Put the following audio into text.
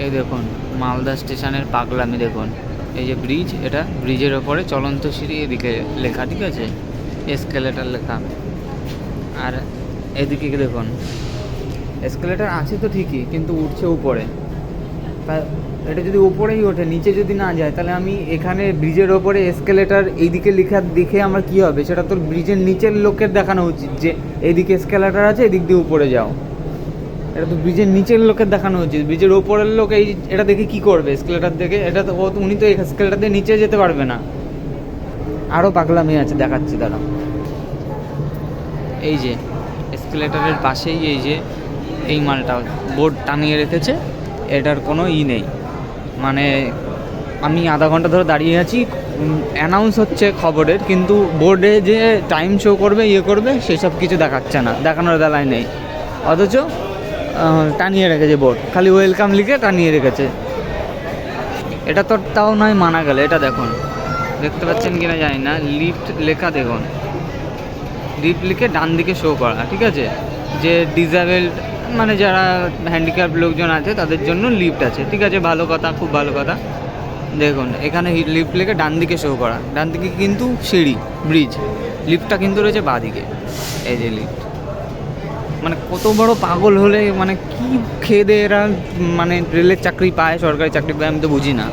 এই দেখুন মালদা স্টেশনের পাগলামি দেখুন, এই যে ব্রিজ, এটা ব্রিজের ওপরে চলন্ত সিঁড়ি এদিকে লেখা, ঠিক আছে, এসকেলেটার লেখা। আর এদিকে দেখুন এসকেলেটার আছে তো ঠিকই, কিন্তু উঠছে উপরে। তা এটা যদি উপরেই ওঠে, নিচে যদি না যায়, তাহলে আমি এখানে ব্রিজের ওপরে এসকেলেটার এইদিকে লেখা দেখে আমার কি হবে? সেটা তোর ব্রিজের নিচের লোকের দেখানো উচিত যে এইদিকে এসকেলেটার আছে, এদিক দিয়ে উপরে যাও। এটা তো ব্রিজের নিচের লোকের দেখানো উচিত। ব্রিজের ওপরের লোক এই এটা দেখে কি করবে? এসকেলেটার দেখে এটা তো উনি তো এসকেলেটার দিয়ে নিচে যেতে পারবে না। আরও পাগলামি আছে, দেখাচ্ছি দাঁড়া। এই যে এসকেলেটারের পাশেই এই যে এই মালটা বোর্ড টানিয়ে রেখেছে, এটার কোনো নেই। মানে আমি আধা ঘন্টা ধরে দাঁড়িয়ে আছি, অ্যানাউন্স হচ্ছে খবরের, কিন্তু বোর্ডে যে টাইম শো করবে করবে সেসব কিছু দেখাচ্ছে না, দেখানোর বেলায় নেই। অথচ টানিয়ে রেখেছে বোর্ড, খালি ওয়েলকাম লিখে টানিয়ে রেখেছে। এটা তো তাও নয় মানা গেল। এটা দেখুন, দেখতে পাচ্ছেন কিনা জানি না, লিফট লেখা দেখুন, লিফট লিখে ডান দিকে শো করা, ঠিক আছে, যে ডিসেবলড মানে যারা হ্যান্ডিক্যাপ লোকজন আছে তাদের জন্য লিফট আছে, ঠিক আছে, ভালো কথা, খুব ভালো কথা। দেখুন এখানে লিফট লিখে ডান দিকে শো করা, ডান দিকে কিন্তু সিঁড়ি, ব্রিজ, লিফটটা কিন্তু রয়েছে বাঁ দিকে। এই যে লিফট, মানে কত বড় পাগল হলে, মানে কি খেয়ে দেয়ে এরা মানে রেলের চাকরি পায়, সরকারি চাকরি পায়, আমি তো বুঝি না।